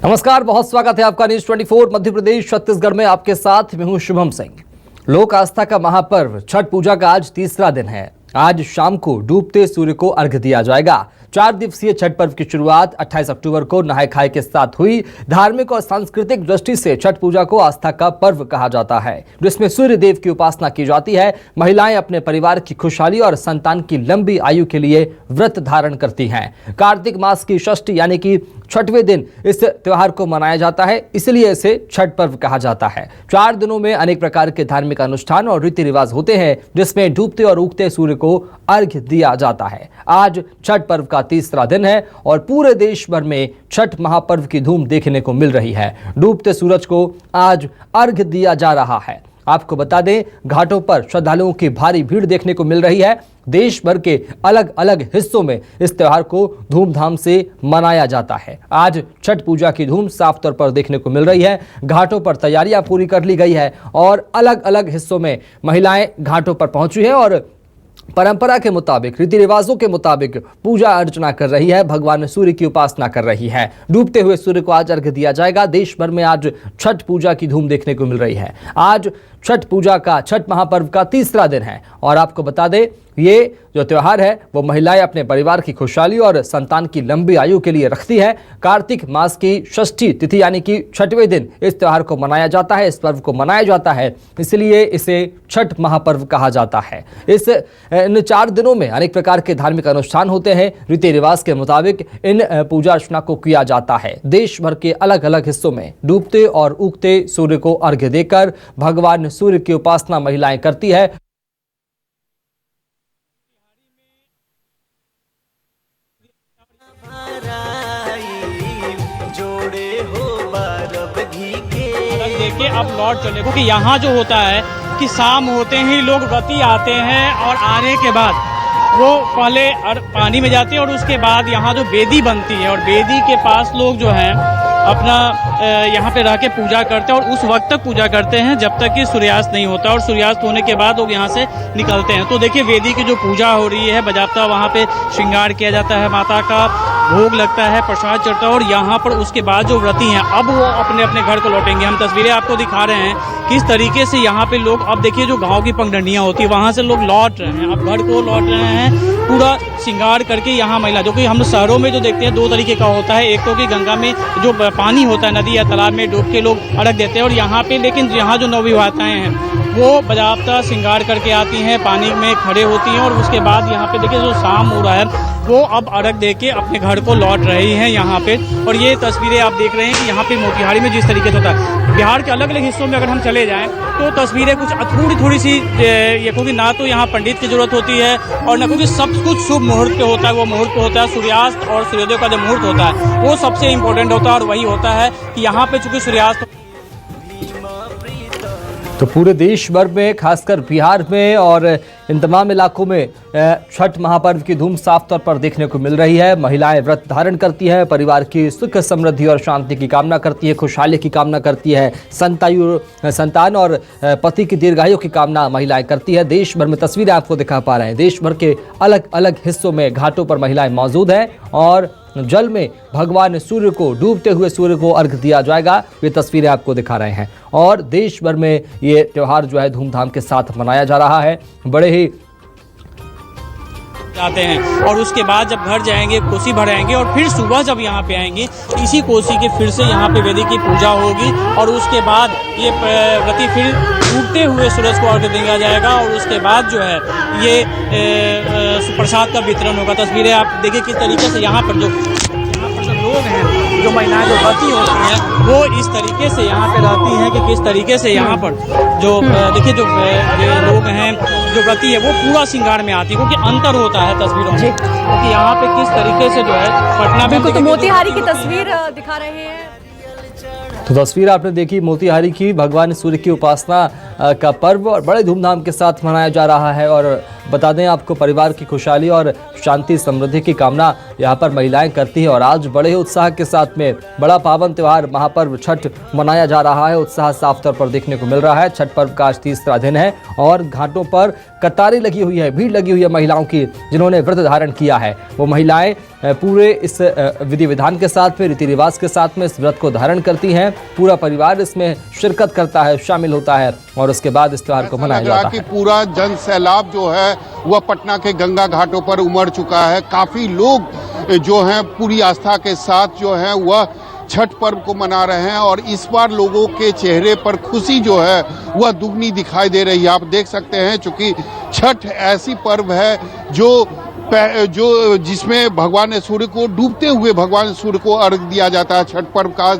नमस्कार, बहुत स्वागत है आपका न्यूज 24 मध्य प्रदेश छत्तीसगढ़ में। आपके साथ मैं हूं शुभम सिंह। लोक आस्था का महापर्व छठ पूजा का आज तीसरा दिन है। आज शाम को डूबते सूर्य को अर्घ्य दिया जाएगा। 4 दिवसीय छठ पर्व की शुरुआत 28 अक्टूबर को नहाय खाए के साथ हुई। धार्मिक और सांस्कृतिक दृष्टि से छठ पूजा को आस्था का पर्व कहा जाता है, जिसमें सूर्य देव की उपासना की जाती है। महिलाएं अपने परिवार की खुशहाली और संतान की लंबी आयु के लिए व्रत धारण करती हैं। कार्तिक मास की षष्ठी यानी कि छठवें दिन इस त्योहार को मनाया जाता है, इसलिए इसे छठ पर्व कहा जाता है। 4 दिनों में अनेक प्रकार के धार्मिक अनुष्ठान और रीति रिवाज होते हैं, जिसमें डूबते और उगते सूर्य को अर्घ्य दिया जाता है। आज छठ पर्व का तीसरा दिन है और पूरे देश भर में छठ महापर्व की धूम देखने को मिल रही है। डूबते सूरज को आज अर्घ्य दिया जा रहा है। आपको बता दें, घाटों पर श्रद्धालुओं की भारी भीड़ देखने को मिल रही है। देश भर के अलग अलग हिस्सों में इस त्योहार को धूमधाम से मनाया जाता है। आज छठ पूजा की धूम साफ तौर पर देखने को मिल रही है। घाटों पर तैयारियां पूरी कर ली गई है और अलग अलग हिस्सों में महिलाएं घाटों पर पहुंची हैं और परंपरा के मुताबिक, रीति रिवाजों के मुताबिक पूजा अर्चना कर रही है, भगवान सूर्य की उपासना कर रही है। डूबते हुए सूर्य को आज अर्घ्य दिया जाएगा। देश भर में आज छठ पूजा की धूम देखने को मिल रही है। आज छठ पूजा का, छठ महापर्व का तीसरा दिन है और आपको बता दें, ये जो त्योहार है वो महिलाएं अपने परिवार की खुशहाली और संतान की लंबी आयु के लिए रखती है। कार्तिक मास की षष्ठी तिथि यानी कि छठवें दिन इस त्योहार को मनाया जाता है, इस पर्व को मनाया जाता है, इसलिए इसे छठ महापर्व कहा जाता है। इन 4 दिनों में अनेक प्रकार के धार्मिक अनुष्ठान होते हैं। रीति रिवाज के मुताबिक इन पूजा अर्चना को किया जाता है। देश भर के अलग अलग हिस्सों में डूबते और उगते सूर्य को अर्घ्य देकर भगवान सूर्य की उपासना महिलाएं करती है। देखिए अब लौट चले, क्योंकि यहाँ जो होता है कि शाम होते ही लोग व्रती आते हैं और आने के बाद वो पहले पानी में जाते हैं और उसके बाद यहाँ जो वेदी बनती है और वेदी के पास लोग जो हैं अपना यहाँ पे रह के पूजा करते हैं और उस वक्त तक पूजा करते हैं जब तक कि सूर्यास्त नहीं होता और सूर्यास्त होने के बाद लोग यहाँ से निकलते हैं। तो देखिए वेदी की जो पूजा हो रही है, बजाता वहाँ पे श्रृंगार किया जाता है, माता का भोग लगता है, प्रसाद चढ़ता है और यहाँ पर उसके बाद जो व्रती हैं अब वो अपने अपने घर को लौटेंगे। हम तस्वीरें आपको दिखा रहे हैं किस तरीके से यहाँ पे लोग, अब देखिए जो गांव की पगडंडियाँ होती है वहाँ से लोग लौट रहे हैं, अब घर को लौट रहे हैं पूरा श्रृंगार करके। यहाँ महिला, जो कि हम शहरों में जो देखते हैं 2 तरीके का होता है, एक तो कि गंगा में जो पानी होता है, नदी या तालाब में डूब के लोग अर्घ देते हैं और यहाँ पे लेकिन यहाँ जो नवविवाहिताएं हैं वो बजाबता श्रृंगार करके आती हैं, पानी में खड़े होती हैं और उसके बाद यहाँ पे देखिए जो शाम हो रहा है वो अब अर्घ दे के अपने घर को लौट रही हैं यहाँ पे। और ये तस्वीरें आप देख रहे हैं कि यहाँ पे मोतिहारी में जिस तरीके से होता है। बिहार के अलग अलग हिस्सों में अगर हम चले जाएं तो तस्वीरें कुछ थोड़ी सी ये, क्योंकि ना तो यहाँ पंडित की जरूरत होती है और ना क्योंकि सब कुछ शुभ मुहूर्त पे होता है। वो मुहूर्त पे होता है सूर्यास्त और सूर्योदय का जो मुहूर्त होता है वो सबसे इम्पोर्टेंट होता है और वही होता है कि यहाँ पे चूँकि सूर्यास्त। तो पूरे देश भर में, खासकर बिहार में और इन तमाम इलाकों में छठ महापर्व की धूम साफ तौर पर देखने को मिल रही है। महिलाएं व्रत धारण करती हैं, परिवार की सुख समृद्धि और शांति की कामना करती है, खुशहाली की कामना करती है, संतान और पति की दीर्घायु की कामना महिलाएं करती है। देश भर में तस्वीरें आपको दिखा पा रहे हैं। देश भर के अलग अलग हिस्सों में घाटों पर महिलाएं मौजूद हैं और जल में भगवान सूर्य को, डूबते हुए सूर्य को अर्घ्य दिया जाएगा। ये तस्वीरें आपको दिखा रहे हैं और देश भर में ये त्योहार जो है धूमधाम के साथ मनाया जा रहा है। बड़े ही जाते हैं और उसके बाद जब घर जाएंगे कोसी भराएंगे और फिर सुबह जब यहाँ पे आएंगे इसी कोसी के फिर से यहाँ पे वेदी की पूजा होगी और उसके बाद ये व्रती फिर डूबते हुए सूरज को अर्घ्य दिया जाएगा और उसके बाद जो है ये प्रसाद का वितरण होगा। तस्वीरें आप देखिए किस तरीके से यहाँ पर जो लोग हैं, जो महिलाएं जो व्रती होती हैं वो इस तरीके से यहाँ पे रहती हैं कि किस तरीके से यहाँ पर जो देखिए जो लोग हैं जो व्रती है वो पूरा श्रृंगार में आती है, क्योंकि अंतर होता है तस्वीरों में, क्योंकि यहाँ पे किस तरीके से जो है पटना में। तो मोतिहारी की तस्वीर दिखा रहे हैं। तो तस्वीर आपने देखी मोतिहारी की। भगवान सूर्य की उपासना का पर्व और बड़े धूमधाम के साथ मनाया जा रहा है और बता दें आपको, परिवार की खुशहाली और शांति समृद्धि की कामना यहाँ पर महिलाएं करती हैं और आज बड़े ही उत्साह के साथ में बड़ा पावन त्योहार महापर्व छठ मनाया जा रहा है। उत्साह साफ तौर पर देखने को मिल रहा है। छठ पर्व का आज तीसरा दिन है और घाटों पर कतारें लगी हुई है, भीड़ लगी हुई है महिलाओं की जिन्होंने व्रत धारण किया है। वो महिलाएं पूरे इस विधि विधान के साथ में, रीति रिवाज के साथ में इस व्रत को धारण करती हैं। पूरा परिवार इसमें शिरकत करता है, शामिल होता है और उसके बाद इस त्योहार को मनाया जाता है। पूरा जन सैलाब जो है वह पटना के गंगा घाटों पर उमड़ चुका है। काफी लोग जो हैं पूरी आस्था के साथ जो है वह छठ पर्व को मना रहे हैं और इस बार लोगों के चेहरे पर खुशी जो है वह दुगनी दिखाई दे रही है। आप देख सकते हैं चूंकि छठ ऐसी पर्व है जो जिसमें भगवान सूर्य को, डूबते हुए भगवान सूर्य को अर्घ दिया जाता है। छठ पर्व का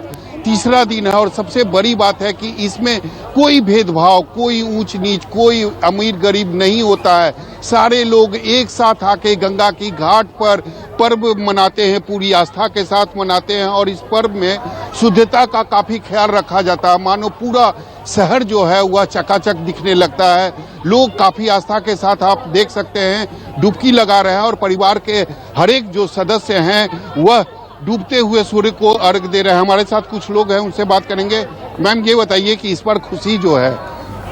तीसरा दिन है और सबसे बड़ी बात है कि इसमें कोई भेदभाव, कोई ऊंच नीच, कोई अमीर गरीब नहीं होता है। सारे लोग एक साथ आके गंगा की घाट पर पर्व मनाते हैं, पूरी आस्था के साथ मनाते हैं और इस पर्व में शुद्धता का काफी ख्याल रखा जाता है। मानो पूरा शहर जो है वह चकाचक दिखने लगता है। लोग काफी आस्था के साथ, आप देख सकते हैं, डुबकी लगा रहे हैं और परिवार के हर एक जो सदस्य हैं वह डूबते हुए सूर्य को अर्घ दे रहे हैं। हमारे साथ कुछ लोग हैं, उनसे बात करेंगे। मैम, ये बताइए कि इस बार खुशी जो है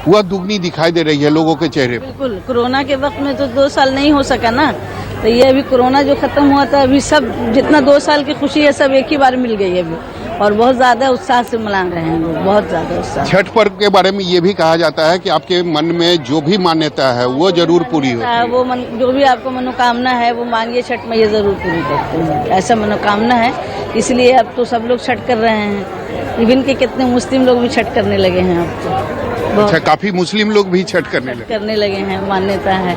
वह दुगनी दिखाई दे रही है लोगों के चेहरे पर। बिल्कुल, कोरोना के वक्त में तो 2 साल नहीं हो सका ना, तो ये अभी कोरोना जो खत्म हुआ था, अभी सब जितना 2 साल की खुशी है सब एक ही बार मिल गई अभी और बहुत ज्यादा उत्साह से मना रहे हैं लोग, बहुत ज्यादा उत्साह। छठ पर्व के बारे में ये भी कहा जाता है कि आपके मन में जो भी मान्यता है वो जरूर पूरी होती है। वो जो भी आपको मनोकामना है वो मांगिए, छठ मैया जरूर पूरी करते हैं, ऐसा मनोकामना है। इसलिए अब तो सब लोग छठ कर रहे हैं, इवन के कितने मुस्लिम लोग भी छठ करने लगे हैं अब तो। अच्छा, काफी मुस्लिम लोग भी छठ करने लगे हैं, मान्यता है।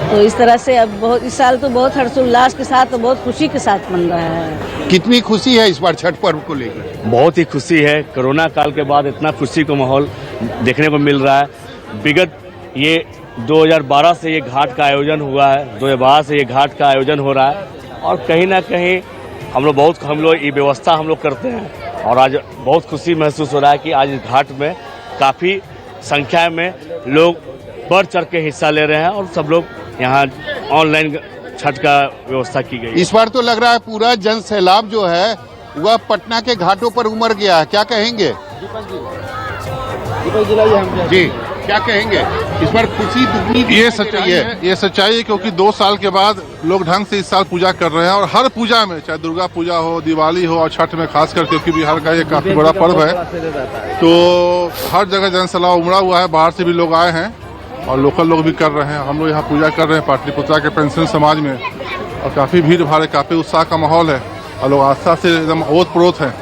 तो इस तरह से अब बहुत, इस साल तो बहुत हर्षोल्लास के साथ और बहुत खुशी के साथ मन रहा है। कितनी खुशी है इस बार छठ पर्व को लेकर? बहुत ही खुशी है। कोरोना काल के बाद इतना खुशी का माहौल देखने को मिल रहा है। विगत ये 2012 से ये घाट का आयोजन हुआ है, 2012 से ये घाट का आयोजन हो रहा है और कहीं ना कहीं हम लोग ये व्यवस्था हम लोग करते हैं और आज बहुत खुशी महसूस हो रहा है कि आज इस घाट में काफ़ी संख्या में लोग बढ़ चढ़ के हिस्सा ले रहे हैं और सब लोग यहाँ ऑनलाइन छठ का व्यवस्था की गई। इस बार तो लग रहा है पूरा जन सैलाब जो है वह पटना के घाटों पर उमड़ गया है, क्या कहेंगे जी? क्या कहेंगे इस बार खुशी दुगनी? ये सच्चाई है क्योंकि 2 साल के बाद लोग ढंग से इस साल पूजा कर रहे हैं और हर पूजा में, चाहे दुर्गा पूजा हो, दिवाली हो और छठ में खास करके, क्योंकि बिहार का ये काफी बड़ा पर्व है, तो हर जगह जनसैलाब उमड़ा हुआ है। बाहर से भी लोग आए हैं और लोकल लोग भी कर रहे हैं। हम लोग यहाँ पूजा कर रहे हैं पाटलिपुत्रा के पेंशन समाज में और काफी भीड़ भाड़ है, काफी उत्साह का माहौल है और लोग आस्था से एकदम ओतप्रोत हैं।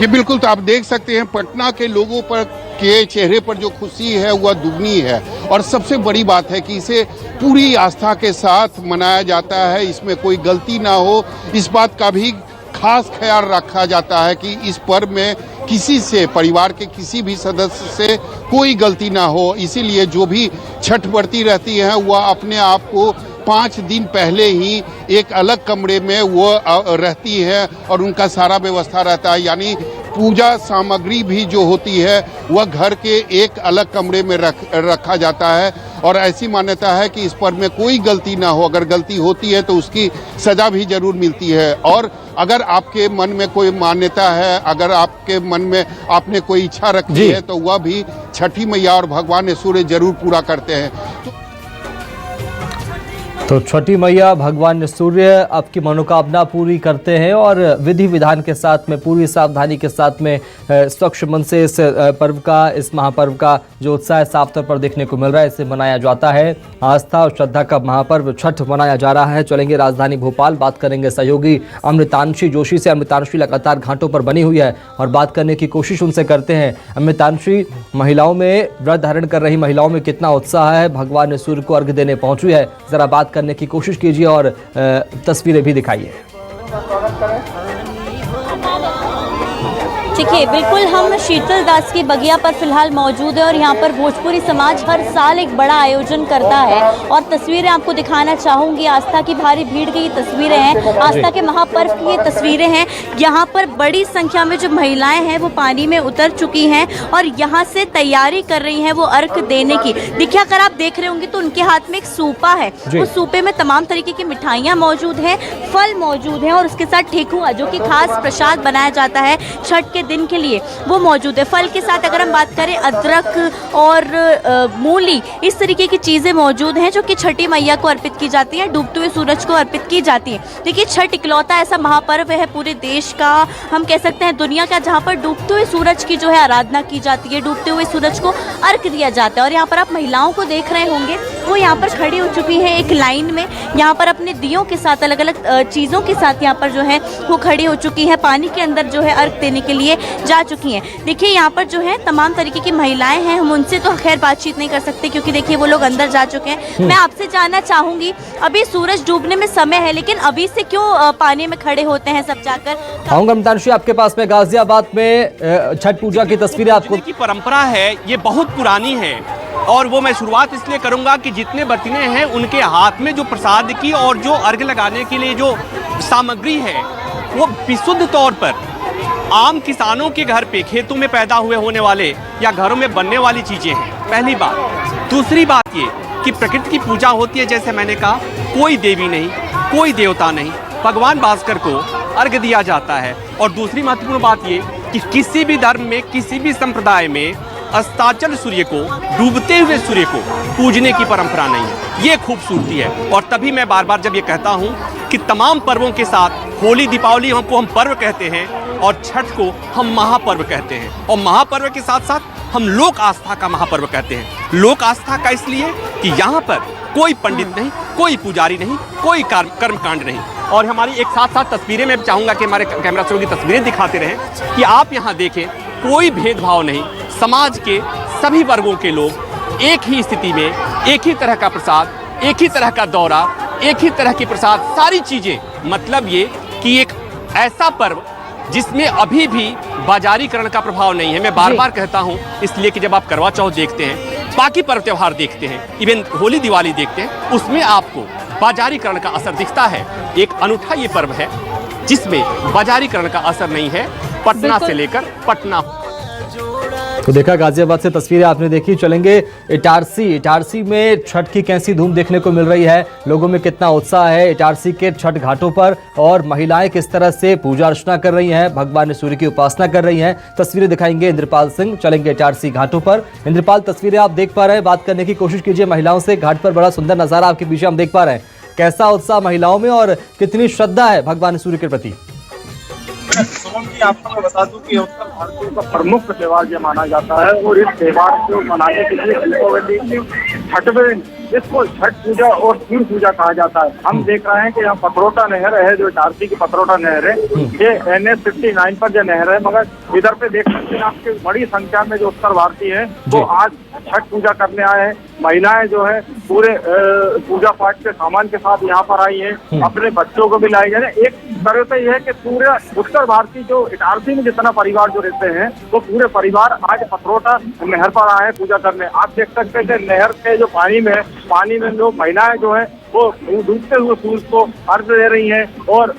ये बिल्कुल, तो आप देख सकते हैं पटना के लोगों पर के चेहरे पर जो खुशी है वह दुगनी है और सबसे बड़ी बात है कि इसे पूरी आस्था के साथ मनाया जाता है, इसमें कोई गलती ना हो, इस बात का भी खास ख्याल रखा जाता है कि इस पर्व में किसी से, परिवार के किसी भी सदस्य से कोई गलती ना हो। इसीलिए जो भी छठ व्रती रहती हैं वह अपने आप को 5 दिन पहले ही एक अलग कमरे में वो रहती है और उनका सारा व्यवस्था रहता है, यानी पूजा सामग्री भी जो होती है वह घर के एक अलग कमरे में रखा जाता है और ऐसी मान्यता है कि इस पर्व में कोई गलती ना हो। अगर गलती होती है तो उसकी सजा भी जरूर मिलती है। और अगर आपके मन में कोई मान्यता है, अगर आपके मन में आपने कोई इच्छा रखी है तो वह भी छठी मैया और भगवान सूर्य जरूर पूरा करते हैं। तो छठी मैया भगवान सूर्य आपकी मनोकामना पूरी करते हैं और विधि विधान के साथ में, पूरी सावधानी के साथ में, स्वच्छ मन से इस पर्व का, इस महापर्व का जो उत्साह साफ तौर पर देखने को मिल रहा है, इसे मनाया जाता है। आस्था और श्रद्धा का महापर्व छठ मनाया जा रहा है। चलेंगे राजधानी भोपाल, बात करेंगे सहयोगी अमृतांशी जोशी से। अमृतांशी लगातार घाटों पर बनी हुई है और बात करने की कोशिश उनसे करते हैं। अमृतांशी, महिलाओं में, व्रत धारण कर रही महिलाओं में कितना उत्साह है, भगवान सूर्य को अर्घ्य देने पहुंची है, जरा बात करने की कोशिश कीजिए और तस्वीरें भी दिखाइए। देखिए, बिल्कुल हम शीतल दास की बगिया पर फिलहाल मौजूद है और यहाँ पर भोजपुरी समाज हर साल एक बड़ा आयोजन करता है और तस्वीरें आपको दिखाना चाहूँगी। आस्था की भारी भीड़ की ये तस्वीरें हैं, आस्था के महापर्व की ये तस्वीरें हैं। यहाँ पर बड़ी संख्या में जो महिलाएं हैं वो पानी में उतर चुकी हैं और यहाँ से तैयारी कर रही हैं वो अर्घ देने की। देखिए, अगर आप देख रहे होंगे तो उनके हाथ में एक सूपा है, उस सूपे में तमाम तरीके की मिठाइयाँ मौजूद हैं, फल मौजूद हैं और उसके साथ ठेकुआ, जो कि खास प्रसाद बनाया जाता है छठ के दिन के लिए वो मौजूद है। फल के साथ अगर हम बात करें अदरक और मूली, इस तरीके की चीज़ें मौजूद हैं जो कि छठी मैया को अर्पित की जाती है, डूबते हुए सूरज को अर्पित की जाती है। देखिए छठ इकलौता ऐसा महापर्व है पूरे देश का, हम कह सकते हैं दुनिया का, जहाँ पर डूबते हुए सूरज की जो है आराधना की जाती है, डूबते हुए सूरज को अर्घ दिया जाता है। और यहाँ पर आप महिलाओं को देख रहे होंगे, वो यहाँ पर खड़ी हो चुकी है एक लाइन में, यहाँ पर अपने दियों के साथ अलग अलग चीज़ों के साथ यहाँ पर जो है वो खड़ी हो चुकी है, पानी के अंदर जो है अर्घ देने के लिए जा चुकी हैं। देखिए यहाँ पर जो है तमाम तरीके की महिलाएं हैं, हम उनसे तो खैर बातचीत नहीं कर सकते क्योंकि देखिए वो लोग अंदर जा चुके हैं। मैं आपसे जानना चाहूंगी, अभी सूरज डूबने में समय है, लेकिन अभी से क्यों पानी में खड़े होते हैं सब जाकर? आऊंगा मितांशु आपके पास में। गाजियाबाद में छठ पूजा की तस्वीरें आपको की परंपरा है, ये बहुत पुरानी है और वो मैं शुरुआत इसलिए करूंगा कि जितने बर्तने हैं उनके हाथ में जो प्रसाद की और जो अर्घ लगाने के लिए जो सामग्री है वो विशुद्ध तौर पर आम किसानों के घर पे खेतों में पैदा हुए होने वाले या घरों में बनने वाली चीजें हैं, पहली बात। दूसरी बात ये कि प्रकृति की पूजा होती है, जैसे मैंने कहा, कोई देवी नहीं, कोई देवता नहीं, भगवान भास्कर को अर्घ दिया जाता है। और दूसरी महत्वपूर्ण बात ये कि किसी भी धर्म में, किसी भी संप्रदाय में अस्ताचल सूर्य को, डूबते हुए सूर्य को पूजने की परंपरा नहीं है। ये खूबसूरती है। और तभी मैं बार बार जब ये कहता हूँ कि तमाम पर्वों के साथ होली दीपावली हमको हम पर्व कहते हैं और छठ को हम महापर्व कहते हैं, और महापर्व के साथ साथ हम लोक आस्था का महापर्व कहते हैं। लोक आस्था का इसलिए कि यहाँ पर कोई पंडित नहीं, कोई पुजारी नहीं, कोई कर्मकांड नहीं। और हमारी एक साथ साथ तस्वीरें मैं चाहूँगा कि हमारे कैमरा की तस्वीरें दिखाते रहें कि आप यहाँ देखें, कोई भेदभाव नहीं, समाज के सभी वर्गों के लोग एक ही स्थिति में, एक ही तरह का प्रसाद, एक ही तरह का दौरा, एक ही तरह की प्रसाद, सारी चीज़ें। मतलब ये कि एक ऐसा पर्व जिसमें अभी भी बाजारीकरण का प्रभाव नहीं है। मैं बार बार कहता हूँ इसलिए कि जब आप करवा चौथ देखते हैं, बाकी पर्व त्यौहार देखते हैं, इवन होली दिवाली देखते हैं, उसमें आपको बाजारीकरण का असर दिखता है। एक अनूठा ये पर्व है जिसमें बाजारीकरण का असर नहीं है, पटना से लेकर पटना। तो देखा गाजियाबाद से तस्वीरें आपने देखी। चलेंगे इटारसी में छठ की कैसी धूम देखने को मिल रही है, लोगों में कितना उत्साह है इटारसी के छठ घाटों पर, और महिलाएं किस तरह से पूजा अर्चना कर रही हैं, भगवान सूर्य की उपासना कर रही हैं। तस्वीरें दिखाएंगे इंद्रपाल सिंह। चलेंगे इटारसी घाटों पर। इंद्रपाल, तस्वीरें आप देख पा रहे हैं, बात करने की कोशिश कीजिए महिलाओं से। घाट पर बड़ा सुंदर नजारा आपके पीछे हम देख पा रहे हैं, कैसा उत्साह महिलाओं में और कितनी श्रद्धा है भगवान सूर्य के प्रति? आपको मैं बता दूं कि उत्तर भारतीयों का प्रमुख त्योहार ये माना जाता है, और इस त्योहार को मनाने के लिए छठवें, इसको छठ पूजा और सूर्य पूजा कहा जाता है। हम देख रहे हैं कि यहाँ पथरोटा नहर है, जो इटारसी की पथरोटा नहर है, ये NH 59 पर जो नहर है, मगर इधर पे देख सकते हैं आपके बड़ी संख्या में जो उत्तर भारतीय है वो आज छठ पूजा करने आए हैं। महिलाएं जो है पूरे पूजा पाठ के सामान के साथ यहाँ पर आई हैं, अपने बच्चों को भी लाए गए। एक तरह से यह है कि पूरे उत्तर भारतीय जो इटारसी में जितना परिवार जो रहते हैं वो पूरे परिवार आज पथरोटा नहर पर आए हैं पूजा करने। आप देख सकते हैं नहर के जो पानी में लोग, महिलाएं जो है वो डूबते हुए सूरज को अर्घ दे रही हैं, और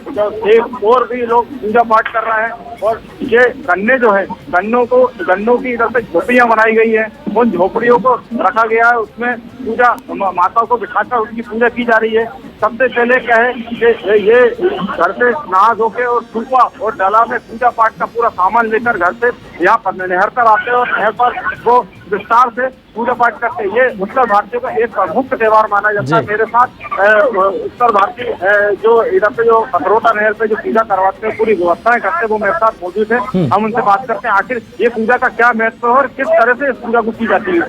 और भी लोग पूजा पाठ कर रहे हैं। और ये गन्ने जो है, गन्नों की इधर से झोपड़ियां बनाई गई है, उन झोपड़ियों को रखा गया है, उसमें पूजा माता को बिठाकर उसकी पूजा की जा रही है। सबसे पहले क्या है कि ये घर से नहा धो के और सूपा और डाला में पूजा पाठ का पूरा सामान लेकर घर से यहाँ पर नहर पर आते हैं, और नहर पर वो विस्तार से पूजा पाठ करते हैं। ये उत्तर भारतीयों का एक प्रमुख त्योहार माना जाता है। मेरे साथ उत्तर भारतीय जो इधर पे जो पथरोटा नहर पे जो पूजा करवाते हैं, पूरी व्यवस्थाएं करते हैं, वो मेरे साथ मौजूद है। हम उनसे बात करते हैं आखिर ये पूजा का क्या महत्व है और किस तरह से इस पूजा को की जाती है।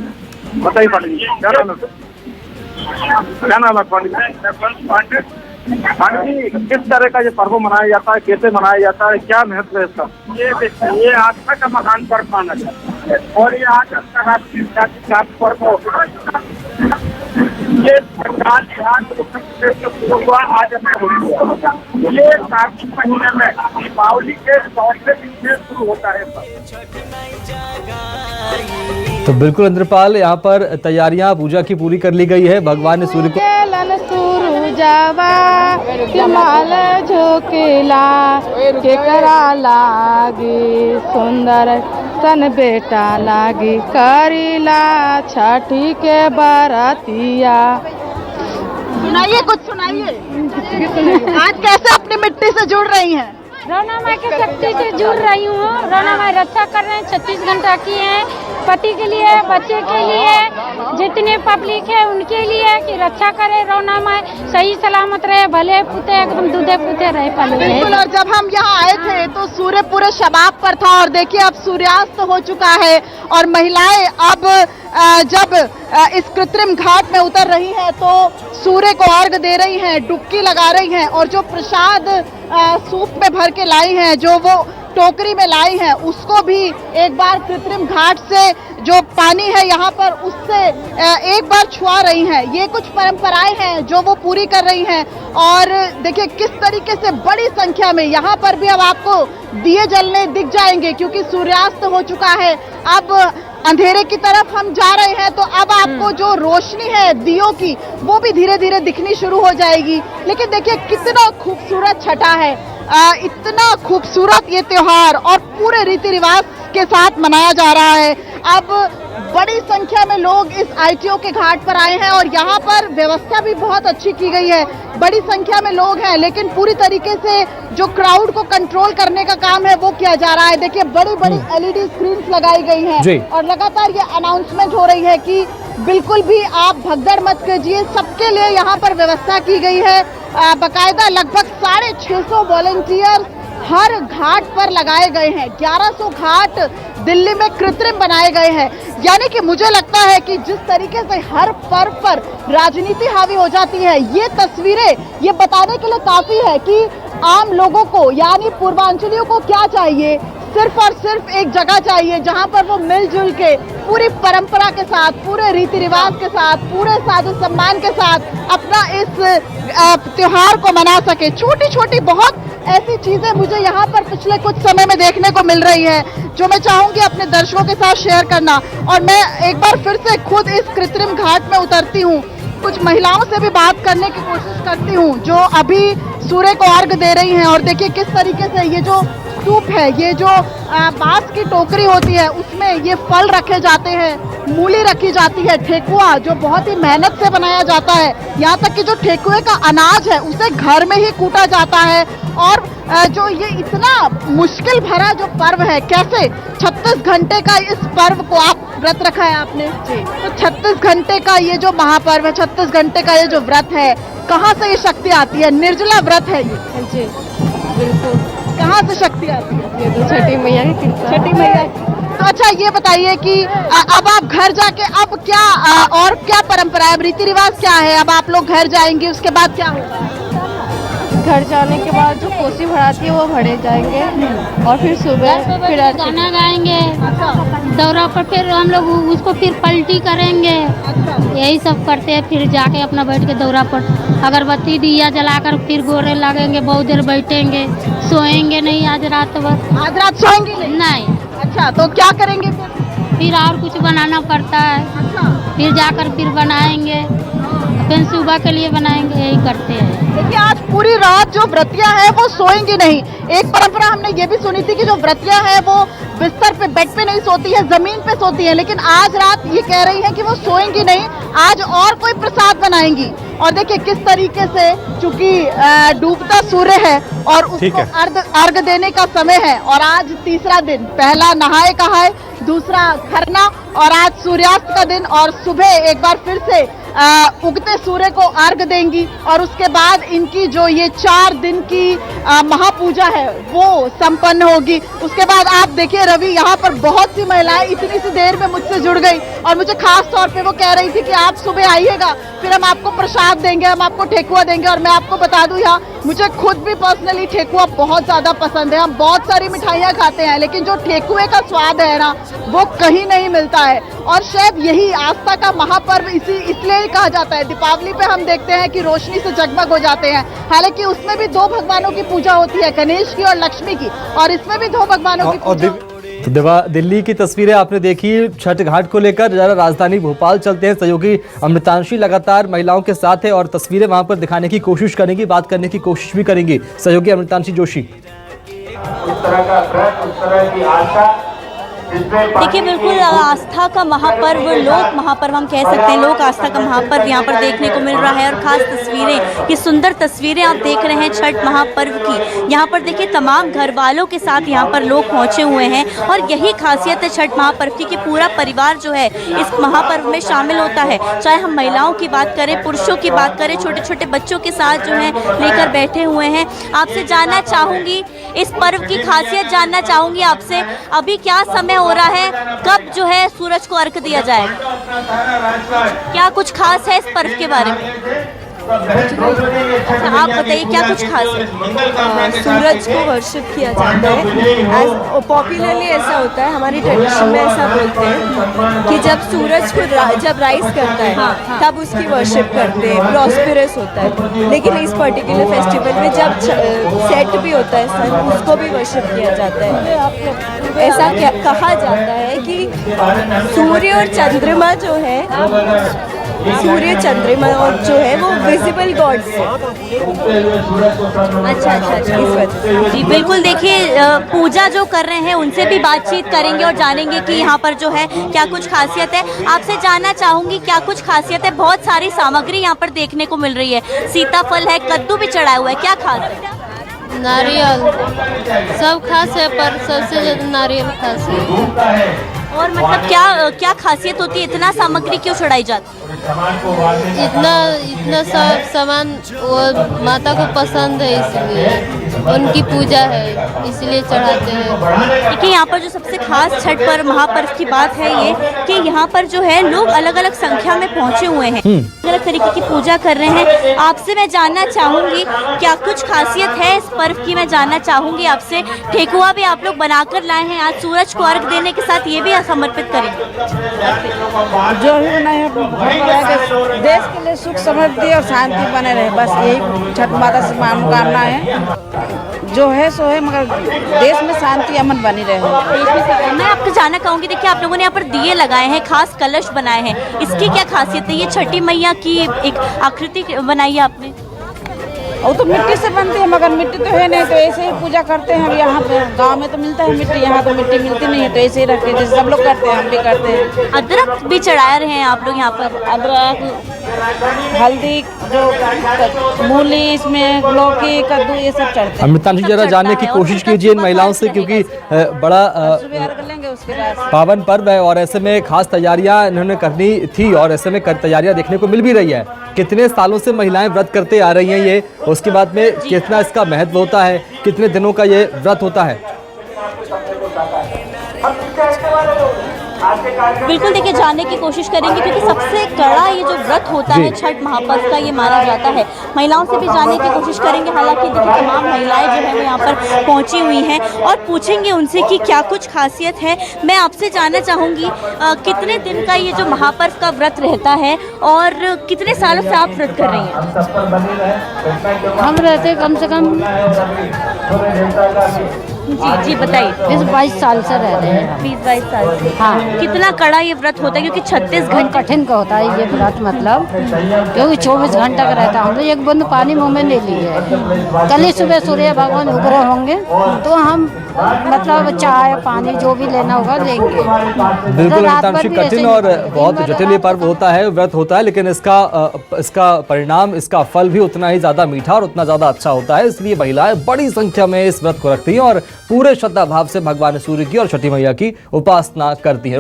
बताइए पांडे जी, क्या नाम है? क्या नाम है पांडे? पांडे जी, किस तरह का ये पर्व मनाया जाता है, कैसे मनाया जाता है, क्या महत्व है इसका? ये आस्था का महान पर्व माना जाता है, और ये आज अंतर्राष्ट्रीय पर्व ये आज ये कार्तिक महीने में दीपावली के चौथे दिन से शुरू होता है। तो बिल्कुल इंद्रपाल, यहाँ पर तैयारियां पूजा की पूरी कर ली गई है। भगवान ने सूर्य को झोकेला के करा लागी सुंदर सन बेटा लागी करीला छठी के बरतिया। सुनाइए, कुछ सुनाइए। आज कैसे अपनी मिट्टी से जुड़ रही हैं? रौना माई की शक्ति से जुड़ रही हूँ। रौना माई रक्षा कर रहे हैं, 36 घंटा की है, पति के लिए, बच्चे के लिए, जितने पब्लिक है उनके लिए कि रक्षा करे। रौना माई सही सलामत रहे, भले पुते एकदम दूधे पुते रहे पले। और जब हम यहाँ आए थे तो सूर्य पूरे शबाब पर था और देखिए अब सूर्यास्त हो चुका है और महिलाएं अब जब इस कृत्रिम घाट में उतर रही हैं तो सूर्य को अर्घ दे रही हैं, डुबकी लगा रही हैं और जो प्रसाद सूप में भर के लाई हैं, जो वो टोकरी में लाई हैं, उसको भी एक बार कृत्रिम घाट से जो पानी है यहाँ पर उससे एक बार छुआ रही हैं। ये कुछ परंपराएं हैं जो वो पूरी कर रही हैं और देखिए किस तरीके से बड़ी संख्या में यहाँ पर भी अब आपको दिए जलने दिख जाएंगे क्योंकि सूर्यास्त हो चुका है। अब अंधेरे की तरफ हम जा रहे हैं तो अब आपको जो रोशनी है दियों की वो भी धीरे धीरे दिखनी शुरू हो जाएगी। लेकिन देखिए कितना खूबसूरत छटा है, इतना खूबसूरत ये त्योहार और पूरे रीति रिवाज के साथ मनाया जा रहा है। अब बड़ी संख्या में लोग इस आईटीओ के घाट पर आए हैं और यहाँ पर व्यवस्था भी बहुत अच्छी की गई है। बड़ी संख्या में लोग हैं लेकिन पूरी तरीके से जो क्राउड को कंट्रोल करने का काम है वो किया जा रहा है। देखिए बड़ी बड़ी एलईडी स्क्रीन्स लगाई गई हैं और लगातार ये अनाउंसमेंट हो रही है कि बिल्कुल भी आप भगदड़ मत कीजिए, सबके लिए यहाँ पर व्यवस्था की गई है। बाकायदा लगभग 650 वॉलंटियर हर घाट पर लगाए गए हैं। 1100 घाट दिल्ली में कृत्रिम बनाए गए हैं। यानी कि मुझे लगता है कि जिस तरीके से हर पर्व पर राजनीति हावी हो जाती है, ये तस्वीरें ये बताने के लिए काफी है कि आम लोगों को यानी पूर्वांचलियों को क्या चाहिए, सिर्फ और सिर्फ एक जगह चाहिए जहां पर वो मिलजुल के पूरी परंपरा के साथ, पूरे रीति रिवाज के साथ, पूरे सादो सम्मान के साथ अपना इस त्योहार को मना सके। छोटी छोटी बहुत ऐसी चीजें मुझे यहाँ पर पिछले कुछ समय में देखने को मिल रही है जो मैं चाहूंगी अपने दर्शकों के साथ शेयर करना। और मैं एक बार फिर से खुद इस कृत्रिम घाट में उतरती हूँ, कुछ महिलाओं से भी बात करने की कोशिश करती हूँ जो अभी सूर्य को अर्घ दे रही हैं। और देखिए किस तरीके से ये जो सूप है, ये जो बांस की टोकरी होती है उसमें ये फल रखे जाते हैं, मूली रखी जाती है, ठेकुआ जो बहुत ही मेहनत से बनाया जाता है, यहाँ तक कि जो ठेकुए का अनाज है उसे घर में ही कूटा जाता है। और जो ये इतना मुश्किल भरा जो पर्व है, कैसे 36 घंटे का इस पर्व को आप व्रत रखा है आपने जी, तो 36 घंटे का ये जो महापर्व है, 36 घंटे का ये जो व्रत है, कहाँ से ये शक्ति आती है? निर्जला व्रत है ये जी, बिल्कुल। कहाँ से शक्ति आती है? ये तो छठी मैया की कृपा। छठी मैया। तो अच्छा ये बताइए कि अब आप घर जाके अब क्या और क्या परंपरा है, रीति रिवाज क्या है? अब आप लोग घर जाएंगे, उसके बाद क्या होगा? घर जाने के बाद जो कोसी भराती है वो भरे जाएंगे और फिर सुबह फिर गाना गाएंगे, दौरा पर फिर हम लोग उसको फिर पलटी करेंगे, यही सब करते हैं। फिर जाके अपना बैठ के दौरा पर अगरबत्ती दिया जलाकर फिर गोरे लगेंगे, बहुत देर बैठेंगे, सोएंगे नहीं आज रात भर। आज रात सोएंगे नहीं? अच्छा, तो क्या करेंगे फिर और कुछ बनाना पड़ता है। अच्छा, फिर जाकर फिर बनाएंगे, फिर सुबह के लिए बनाएंगे, यही करते हैं। देखिए आज पूरी रात जो व्रतियां हैं वो सोएंगी नहीं। एक परंपरा हमने ये भी सुनी थी कि जो व्रतियां हैं वो बिस्तर पे, बेड पे नहीं सोती है, जमीन पे सोती है, लेकिन आज रात ये कह रही हैं कि वो सोएंगी नहीं, आज और कोई प्रसाद बनाएंगी। और देखिए किस तरीके से, चूंकि डूबता सूर्य है और उसको अर्घ देने का समय है और आज तीसरा दिन, पहला नहाए कहा है, दूसरा खरना और आज सूर्यास्त का दिन और सुबह एक बार फिर से उगते सूर्य को अर्घ देंगी और उसके बाद इनकी जो ये 4 दिन की महापूजा है वो संपन्न होगी। उसके बाद आप देखिए रवि, यहाँ पर बहुत सी महिलाएं इतनी सी देर में मुझसे जुड़ गई और मुझे खास तौर पे वो कह रही थी कि आप सुबह आइएगा, फिर हम आपको प्रसाद देंगे, हम आपको ठेकुआ देंगे। और मैं आपको बता दूं यहाँ मुझे खुद भी पर्सनली ठेकुआ बहुत ज्यादा पसंद है। हम बहुत सारी मिठाइयाँ खाते हैं लेकिन जो ठेकुए का स्वाद है ना वो कहीं नहीं मिलता है। और शायद यही आस्था का महापर्व इसलिए कहा जाता है। दीपावली पे हम देखते हैं कि रोशनी से जगमग हो जाते हैं, हालांकि उसमें भी 2 भगवानों की पूजा होती है, गणेश की और लक्ष्मी की, और इसमें भी 2 भगवानों की पूजा। तो दिल्ली की तस्वीरें आपने देखी छठ घाट को लेकर। जरा राजधानी भोपाल चलते हैं, सहयोगी अमृतांशी लगातार महिलाओं के साथ है और तस्वीरें वहां पर दिखाने की कोशिश करेंगी, बात करने की कोशिश भी करेंगी। सहयोगी अमृतांशी जोशी। इस तरह का व्रत, इस तरह की आस्था देखिए बिल्कुल आस्था का महापर्व, लोक महापर्व हम कह सकते हैं, लोक आस्था का महापर्व यहाँ पर देखने को मिल रहा है। और खास तस्वीरें, ये सुंदर तस्वीरें आप देख रहे हैं छठ महापर्व की। यहाँ पर देखिए तमाम घर वालों के साथ यहाँ पर लोग पहुँचे हुए हैं और यही खासियत है छठ महापर्व की कि पूरा परिवार जो है इस महापर्व में शामिल होता है। चाहे हम महिलाओं की बात करें, पुरुषों की बात करें, छोटे छोटे बच्चों के साथ जो है लेकर बैठे हुए हैं। आपसे जानना चाहूँगी, इस पर्व की खासियत जानना चाहूँगी आपसे, अभी क्या समय हो रहा है, कब जो है सूरज को अर्घ दिया जाएगा, क्या कुछ खास है इस पर्व के बारे में? आप बताइए क्या कुछ खास है? सूरज को वर्शिप किया जाता है। पॉपुलरली ऐसा होता है, हमारी ट्रेडिशन में ऐसा बोलते हैं कि जब सूरज को जब राइज करता है तब उसकी वर्शिप करते हैं, प्रॉस्पेरस होता है। लेकिन इस पर्टिकुलर फेस्टिवल में जब सेट भी होता है सन, उसको भी वर्शिप किया जाता है। ऐसा कहा जाता है कि सूर्य और चंद्रमा जो है, सूर्य चंद्रमा और जो है वो विजिबल गॉड्स है। अच्छा, इस वजह जी बिल्कुल। देखिए पूजा जो कर रहे हैं उनसे भी बातचीत करेंगे और जानेंगे कि यहाँ पर जो है क्या कुछ खासियत है। आपसे जानना चाहूँगी क्या कुछ खासियत है? बहुत सारी सामग्री यहाँ पर देखने को मिल रही है, सीताफल है, कद्दू भी चढ़ाया हुआ है, क्या खास है? नारियल सब खास है, पर सबसे ज्यादा नारियल खास है। और मतलब क्या खासियत होती है, इतना सामग्री क्यों चढ़ाई जाती है? इतना सब सामान वो माता को पसंद है, इसलिए उनकी पूजा है, इसलिए चढ़ाते हैं। देखिए यहाँ पर जो सबसे खास छठ पर्व महापर्व की बात है ये कि यहाँ पर जो है लोग अलग अलग संख्या में पहुँचे हुए हैं, अलग अलग तरीके की पूजा कर रहे हैं। आपसे मैं जानना चाहूँगी क्या कुछ खासियत है इस पर्व की, मैं जानना चाहूँगी आपसे। ठेकुआ भी आप लोग बनाकर लाए हैं, आज सूरज को अर्घ देने के साथ ये भी समर्पित करेंगे। जो भी बनाए देश के लिए सुख समृद्धि और शांति बने रहे, बस यही छठ माता से मनोकामना है। जो है सो है, मगर देश में शांति अमन बनी रहे। मैं आपको जानना चाहूँगी, देखिए आप लोगों ने यहाँ पर दिए लगाए हैं, खास कलश बनाए हैं, इसकी क्या खासियत है? ये छठी मैया की एक आकृति बनाई है आपने। वो तो मिट्टी से बनती है, मगर मिट्टी तो है नहीं, तो ऐसे ही पूजा करते हैं। यहाँ पे गांव में तो मिलता है मिट्टी, यहाँ तो मिट्टी मिलती नहीं है, तो ऐसे ही रखते हैं जैसे सब लोग करते हैं, हम भी करते हैं। अदरक भी चढ़ा रहे हैं आप लोग यहाँ पर? अदरक, हल्दी, जो मूली, इसमें लौकी, कद्दू, ये सब चढ़ते हैं। अमृता जी जरा जानने की कोशिश कीजिए इन महिलाओं से, क्योंकि बड़ा पावन पर्व है और ऐसे में खास तैयारियां इन्होंने करनी थी और ऐसे में तैयारियां देखने को मिल भी रही है। कितने सालों से महिलाएं व्रत करते आ रही हैं ये, उसके बाद में कितना इसका महत्व होता है, कितने दिनों का ये व्रत होता है? बिल्कुल देखिए जानने की कोशिश करेंगे, क्योंकि सबसे कड़ा ये जो व्रत होता है छठ महापर्व का ये माना जाता है। महिलाओं से भी जानने की कोशिश करेंगे, हालांकि देखिए तमाम महिलाएं जो है वो यहाँ पर पहुंची हुई हैं और पूछेंगे उनसे कि क्या कुछ खासियत है। मैं आपसे जानना चाहूँगी कितने दिन का ये जो महापर्व का व्रत रहता है और कितने सालों से आप व्रत कर रही हैं? हम रहते कम से कम जी बताइए। 20-22 साल से रह रहे हैं। 20-22 साल से। हाँ। कितना कड़ा ये व्रत होता है, क्योंकि 36 घंटे कठिन का होता है ये व्रत, मतलब क्योंकि 24 घंटा का रहता है। हम तो एक बूंद पानी मुंह में नहीं लिए। कल ही सुबह सूर्य भगवान उग्र होंगे तो हम मतलब चाय पानी जो भी लेना होगा लेंगे। बिल्कुल हितांशी, कठिन और बहुत जटिल ये पर्व होता है, व्रत होता है, लेकिन इसका परिणाम, इसका फल भी उतना ही ज्यादा मीठा और उतना ज्यादा अच्छा होता है। इसलिए महिलाएं बड़ी संख्या में इस व्रत को रखती हैं और पूरे श्रद्धा भाव से भगवान सूर्य की और छठी मैया की उपासना करती है।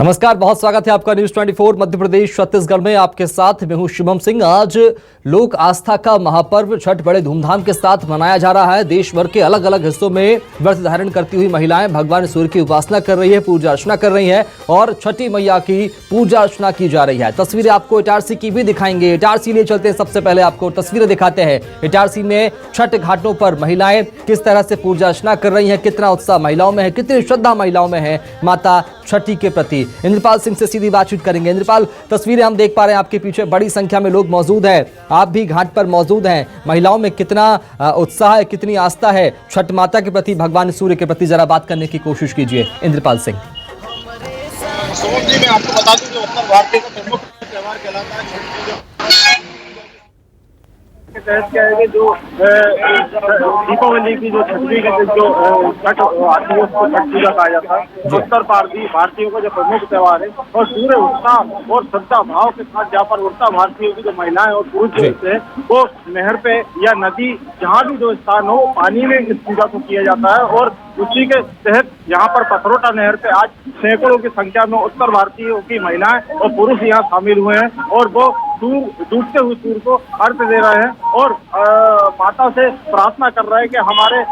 नमस्कार, बहुत स्वागत है आपका न्यूज 24 मध्य प्रदेश छत्तीसगढ़ में। आपके साथ मैं हूं शुभम सिंह। आज लोक आस्था का महापर्व छठ बड़े धूमधाम के साथ मनाया जा रहा है। देश भर के अलग अलग हिस्सों में व्रत धारण करती हुई महिलाएं भगवान सूर्य की उपासना कर रही है, पूजा अर्चना कर रही है और छठी मैया की पूजा अर्चना की जा रही है। तस्वीरें आपको इटारसी की भी दिखाएंगे। इटारसी लिए चलते हैं, सबसे पहले आपको तस्वीरें दिखाते हैं। इटारसी में छठ घाटों पर महिलाएं किस तरह से पूजा अर्चना कर रही है, कितना उत्साह महिलाओं में है, कितनी श्रद्धा महिलाओं में है माता छठी के प्रति। इंद्रपाल सिंह से सीधी बातचीत करेंगे। इंद्रपाल, तस्वीरें हम देख पा रहे हैं, आपके पीछे बड़ी संख्या में लोग मौजूद हैं, आप भी घाट पर मौजूद हैं। महिलाओं में कितना उत्साह है, कितनी आस्था है छठ माता के प्रति, भगवान सूर्य के प्रति, जरा बात करने की कोशिश कीजिए इंद्रपाल सिंह। जी, मैं आपको बता दूं कि उत्तर भारतीय का प्रमुख त्योहार कहलाता है छठ पूजा। तहत क्या है कि जो दीपावली की जो छठी जो छठ आती है उसको छठ पूजा कहा जाता है। उत्तर भारतीयों का जो प्रमुख त्योहार है और पूरे उत्साह और श्रद्धा भाव के साथ जहाँ पर उत्तर भारतीयों की जो महिलाएं और पुरुष जो होते हैं वो नहर पे या नदी जहाँ भी जो स्थान हो पानी में इस पूजा को किया जाता है। और उसी के तहत यहाँ पर पथरोटा नहर पे आज सैकड़ों की संख्या में उत्तर भारतीयों की महिलाएं और पुरुष यहाँ शामिल हुए हैं और वो डूबते हुए सूर्य को अर्घ्य दे रहे हैं और माता से प्रार्थना कर रहे हैं कि हमारे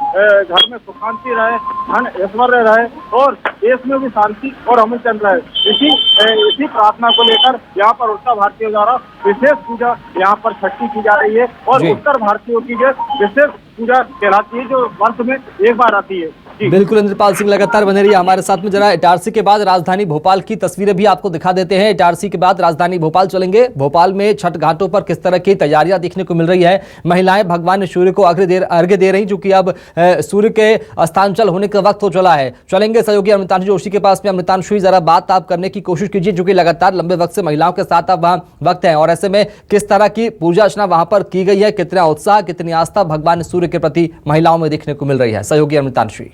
घर में सुख शांति रहे, धन ऐश्वर्य रहे और देश में भी शांति और अमन चल रहे। इसी प्रार्थना को लेकर यहाँ पर उत्तर भारतीयों द्वारा विशेष पूजा यहाँ पर छठी की जा रही है और उत्तर भारतीयों की जो विशेष पूजा कहलाती है जो वर्ष में एक बार आती है। बिल्कुल इंद्रपाल सिंह लगातार बने रहिए हमारे साथ में। जरा इटारसी के बाद राजधानी भोपाल की तस्वीरें भी आपको दिखा देते हैं। इटारसी के बाद राजधानी भोपाल चलेंगे। भोपाल में छठ घाटों पर किस तरह की तैयारियां देखने को मिल रही है। महिलाएं भगवान सूर्य को अर्घ्य दे रही, क्योंकि अब सूर्य के अस्तांचल होने का वक्त हो चला है। चलेंगे सहयोगी अमृतांशु जोशी के पास में। अमृतांशु, जरा बात आप करने की कोशिश कीजिए, जो कि लगातार लंबे वक्त से महिलाओं के साथ आप वहाँ वक्त है, और ऐसे में किस तरह की पूजा अर्चना वहां पर की गई है, कितना उत्साह, कितनी आस्था भगवान सूर्य के प्रति महिलाओं में देखने को मिल रही है। सहयोगी अमृतांशु।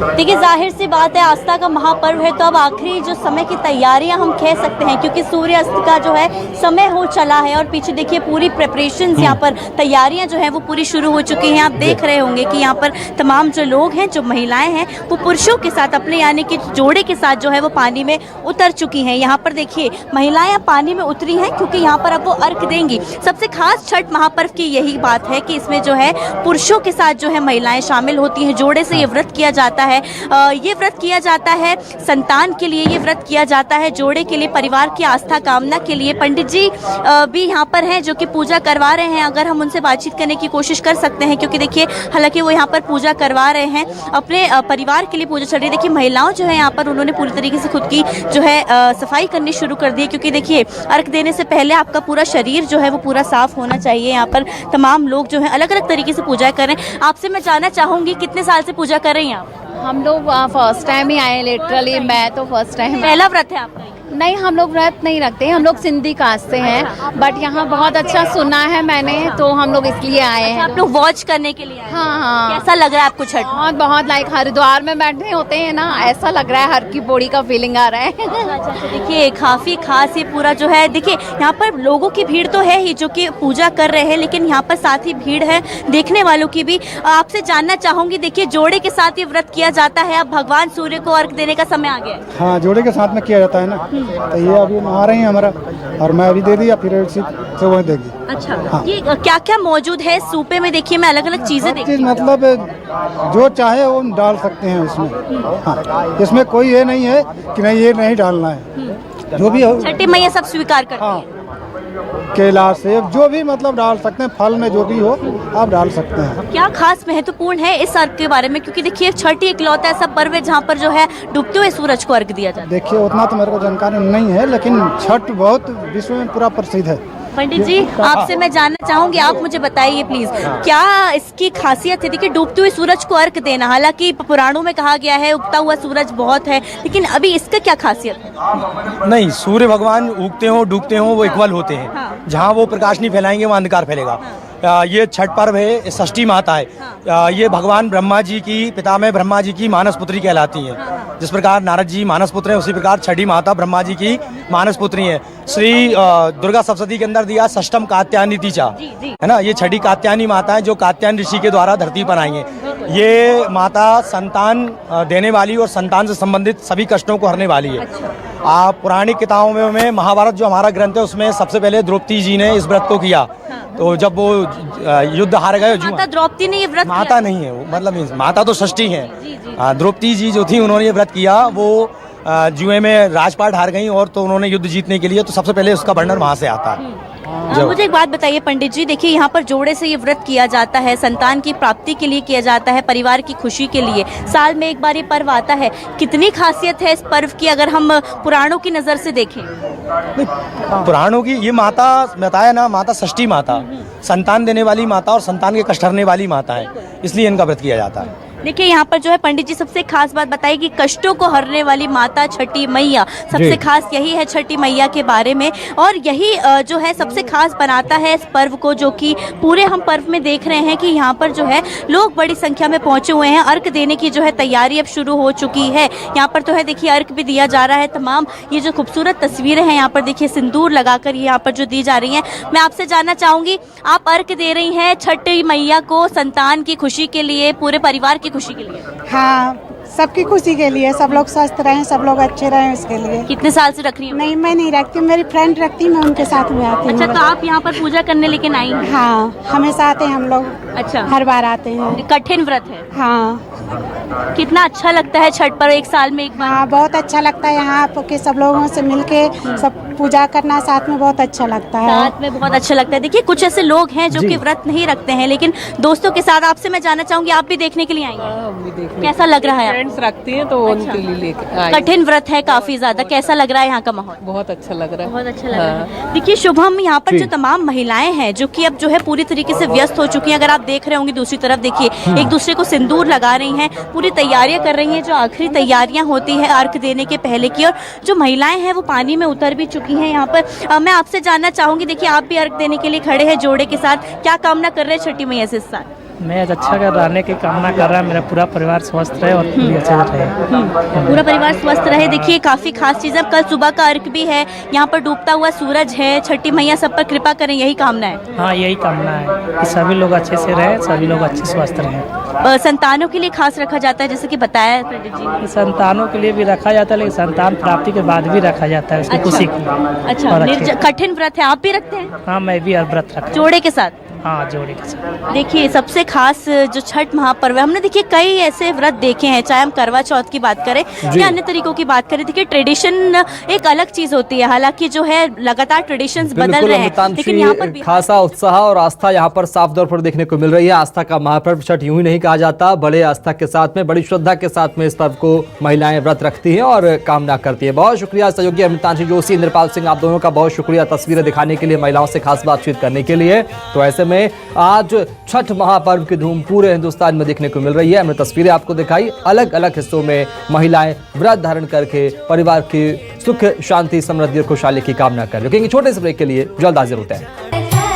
देखिए, जाहिर सी बात है, आस्था का महापर्व है, तो अब आखिरी जो समय की तैयारियां हम कह सकते हैं, क्योंकि सूर्यास्त का जो है समय हो चला है और पीछे देखिए पूरी प्रिपरेशंस यहाँ पर तैयारियां जो है वो पूरी शुरू हो चुकी हैं। आप देख रहे होंगे कि यहाँ पर तमाम जो लोग हैं, जो महिलाएं हैं, वो पुरुषों के साथ अपने यानी कि जोड़े के साथ जो है वो पानी में उतर चुकी हैं। यहाँ पर देखिए महिलाएं अब पानी में उतरी हैं, क्योंकि यहाँ पर अब वो अर्घ देंगी। सबसे खास छठ महापर्व की यही बात है कि इसमें जो है पुरुषों के साथ जो है महिलाएं शामिल होती हैं। जोड़े से ये व्रत किया जाता है। ये व्रत किया जाता है संतान के लिए, ये व्रत किया जाता है जोड़े के लिए, परिवार की आस्था कामना के लिए। पंडित जी भी यहाँ पर हैं जो कि पूजा करवा रहे हैं। अगर हम उनसे बातचीत करने की कोशिश कर सकते हैं, क्योंकि देखिए हालांकि वो यहाँ पर पूजा करवा रहे हैं, अपने परिवार के लिए पूजा चल रही है। देखिए महिलाओं जो है यहाँ पर उन्होंने पूरी तरीके से खुद की जो है सफाई करनी शुरू कर दी है, क्योंकि देखिए अर्घ देने से पहले आपका पूरा शरीर जो है वो पूरा साफ होना चाहिए। यहाँ पर तमाम लोग जो है अलग अलग तरीके से पूजा कर रहे हैं। आपसे मैं जानना चाहूंगी कितने साल से पूजा कर रही हैं आप? हम लोग फर्स्ट टाइम ही आए, लिटरली मैं तो फर्स्ट टाइम। पहला व्रत है आपका? नहीं, हम लोग व्रत नहीं रखते, हम लोग सिंधी कास्ट से हैं, बट यहाँ बहुत अच्छा सुना है मैंने, तो हम लोग इसलिए आए हैं। आप लोग वॉच करने के लिए आए? हाँ। कैसा लग रहा है आपको छठ? बहुत लाइक हरिद्वार में बैठे होते हैं ना, ऐसा लग रहा है, हर की पौड़ी का फीलिंग आ रहा है। देखिए काफी खास ये पूरा जो है, देखिए यहाँ पर लोगों की भीड़ तो है ही जो कि पूजा कर रहे हैं, लेकिन यहाँ पर साथ ही भीड़ है देखने वालों की भी। आपसे जानना चाहूंगी, देखिए जोड़े के साथ ये व्रत किया जाता है, अब भगवान सूर्य को अर्घ देने का समय आ गया है। हाँ, जोड़े के साथ में किया जाता है ना, तो ये अभी नहा रही है हमारा, और मैं अभी दे दिया, फिर से वही देगी। अच्छा, हाँ। ये क्या क्या मौजूद है सूपे में? देखिए मैं अलग अलग चीजें देखी, मतलब जो चाहे वो डाल सकते हैं उसमें। हाँ, इसमें कोई ये नहीं है कि नहीं ये नहीं डालना है, जो भी हो। छठी मैया सब स्वीकार करती है। केला सेब जो भी मतलब डाल सकते हैं, फल में जो भी हो आप डाल सकते हैं। क्या खास महत्वपूर्ण है इस अर्घ के बारे में? क्योंकि देखिए छठ इकलौता ऐसा पर्व है जहाँ पर जो है डूबते हुए सूरज को अर्घ दिया जाता है। देखिए उतना तो मेरे को जानकारी नहीं है, लेकिन छठ बहुत विश्व में पूरा प्रसिद्ध है। पंडित जी आपसे मैं जानना चाहूंगी, आप मुझे बताइए प्लीज, क्या इसकी खासियत है? देखिए डूबते हुए सूरज को अर्घ देना, हालांकि पुराणों में कहा गया है उगता हुआ सूरज बहुत है, लेकिन अभी इसका क्या खासियत है? नहीं, सूर्य भगवान उगते हो डूबते हो वो इक्वल होते हैं। हाँ। जहाँ वो प्रकाश नहीं फैलाएंगे वहाँ अंधकार फैलेगा। हाँ। ये छठ पर्व है, षष्ठी माता है। हाँ। ये भगवान ब्रह्मा जी की, पितामह ब्रह्मा जी की मानस पुत्री कहलाती हैं। हाँ। जिस प्रकार नारद जी मानस पुत्र हैं, उसी प्रकार छठी माता ब्रह्मा जी की मानस पुत्री है। श्री दुर्गा सप्तशती के अंदर दिया षष्ठम कात्यायनी तीजा, है ना, ये छठी कात्यायनी माता है जो कात्यायन ऋषि के द्वारा धरती पर आई है। ये माता संतान देने वाली और संतान से संबंधित सभी कष्टों को हरने वाली है। आप पौराणिक किताबों में महाभारत जो हमारा ग्रंथ है उसमें सबसे पहले द्रौपदी जी ने इस व्रत को किया। तो जब वो युद्ध हार गए, माता द्रौपदी ने ये व्रत माता नहीं है वो, मतलब माता तो षष्ठी है। द्रौपदी जी जो थी उन्होंने ये व्रत किया, वो जुए में राजपाट हार गई और तो उन्होंने युद्ध जीतने के लिए, तो सबसे पहले उसका वर्णन वहाँ से आता है। मुझे एक बात बताइए पंडित जी, देखिए यहाँ पर जोड़े से ये व्रत किया जाता है, संतान की प्राप्ति के लिए किया जाता है, परिवार की खुशी के लिए, साल में एक बार ये पर्व आता है। कितनी खासियत है इस पर्व की अगर हम पुराणों की नज़र से देखें? पुराणों की ये माता बताया ना, माता षष्ठी माता, संतान देने वाली माता और संतान के कष्ट हरने वाली माता है, इसलिए इनका व्रत किया जाता है। देखिए यहाँ पर जो है पंडित जी सबसे खास बात बताई कि कष्टों को हरने वाली माता छठी मैया, सबसे खास यही है छठी मैया के बारे में। और यही जो है सबसे खास बनाता है इस पर्व को, जो कि पूरे हम पर्व में देख रहे हैं कि यहाँ पर जो है लोग बड़ी संख्या में पहुंचे हुए हैं। अर्घ देने की जो है तैयारी अब शुरू हो चुकी है। यहाँ पर तो है देखिए अर्घ भी दिया जा रहा है। तमाम ये जो खूबसूरत तस्वीरें हैं यहाँ पर देखिए सिंदूर लगाकर यहाँ पर जो दी जा रही हैं। मैं आपसे जानना चाहूंगी, आप अर्घ दे रही हैं छठी मैया को संतान की खुशी के लिए, पूरे परिवार की खुशी के लिए? हाँ, सबकी खुशी के लिए, सब लोग स्वस्थ रहें, सब लोग अच्छे रहें, उसके लिए। कितने साल से रख रही हैं? नहीं, मैं नहीं रखती, मेरी फ्रेंड रखती, मैं उनके साथ में आती हूँ। अच्छा, तो आप यहाँ पर पूजा करने लेकिन आई हैं? हाँ, हमेशा आते हैं हम लोग। अच्छा, हर बार आते हैं। कठिन व्रत है? हाँ। कितना अच्छा लगता है छठ पर एक साल में एक बार? हाँ, बहुत अच्छा लगता है यहाँ के सब लोगों से मिलके सब पूजा करना साथ में बहुत अच्छा लगता है। साथ में बहुत अच्छा लगता है। देखिए कुछ ऐसे लोग हैं जो कि व्रत नहीं रखते हैं लेकिन दोस्तों के साथ, आपसे मैं जानना चाहूंगी, आप भी देखने के लिए आई हैं? कैसा लग रहा है? फ्रेंड्स रखती हैं तो उनके लिए लेकर आई। कठिन व्रत है काफी ज्यादा, कैसा लग रहा है यहाँ का माहौल? बहुत अच्छा लग रहा है। बहुत अच्छा लग रहा है। देखिए शुभम, यहाँ पर जो तमाम महिलाएं हैं जो कि अब जो है पूरी तरीके से व्यस्त हो चुकी हैं। अगर आप देख रहे होंगे दूसरी तरफ देखिए एक दूसरे को सिंदूर लगा रही हैं, पूरी तैयारियां कर रही हैं, जो आखिरी तैयारियां होती है अर्घ देने के पहले की। और जो महिलाएं हैं वो पानी में उतर भी चुकी हैं यहाँ पर। मैं आपसे जानना चाहूंगी, देखिए आप भी अर्घ देने के लिए खड़े हैं जोड़े के साथ, क्या कामना कर रहे हैं छठी मैया से इस साल? मैं अच्छा कर रहने की कामना कर रहा है, मेरा पूरा परिवार स्वस्थ रहे और पूरी अच्छे से रहे। पूरा परिवार स्वस्थ रहे। देखिए काफी खास चीज है, कल सुबह का अर्घ भी है, यहाँ पर डूबता हुआ सूरज है, छठी मैया सब पर कृपा करें, यही कामना है? हाँ, यही कामना है कि सभी लोग अच्छे से रहे, सभी लोग अच्छे स्वस्थ रहे। संतानों के लिए खास रखा जाता है जैसे कि बताया पंडित जी? संतानों के लिए भी रखा जाता है, लेकिन संतान प्राप्ति के बाद भी रखा जाता है उसकी खुशी के लिए। अच्छा, कठिन व्रत है, आप भी रखते हैं? हाँ, मैं भी व्रत रखता हूँ। जोड़े के साथ? हाँ, जोड़े के साथ। देखिए सबसे खास जो छठ महापर्व है, हमने देखिए कई ऐसे व्रत देखे हैं, चाहे हम करवा चौथ की बात करें या अन्य तरीकों की बात करें। देखिए ट्रेडिशन एक अलग चीज होती है, हालांकि जो है लगातार ट्रेडिशंस बदल रहे हैं, लेकिन यहाँ पर खासा उत्साह और आस्था यहाँ पर साफ तौर पर देखने को मिल रही है। आस्था का महापर्व छठ यूं ही नहीं कहा जाता, बड़े आस्था के साथ में, बड़ी श्रद्धा के साथ में इस पर्व को महिलाएं व्रत रखती हैं और कामना करती है। बहुत शुक्रिया सहयोगी अमृतांशी जोशी, इंद्रपाल सिंह, आप दोनों का बहुत शुक्रिया तस्वीरें दिखाने के लिए, महिलाओं से खास बातचीत करने के लिए। तो ऐसे में आज छठ महापर्व की धूम पूरे हिंदुस्तान में देखने को मिल रही है। हमने तस्वीरें आपको दिखाई, अलग अलग हिस्सों में महिलाएं व्रत धारण करके परिवार की सुख, शांति, समृद्धि और खुशहाली की कामना कर रही हैं। छोटे से ब्रेक के लिए जल्द हाजिर होते हैं।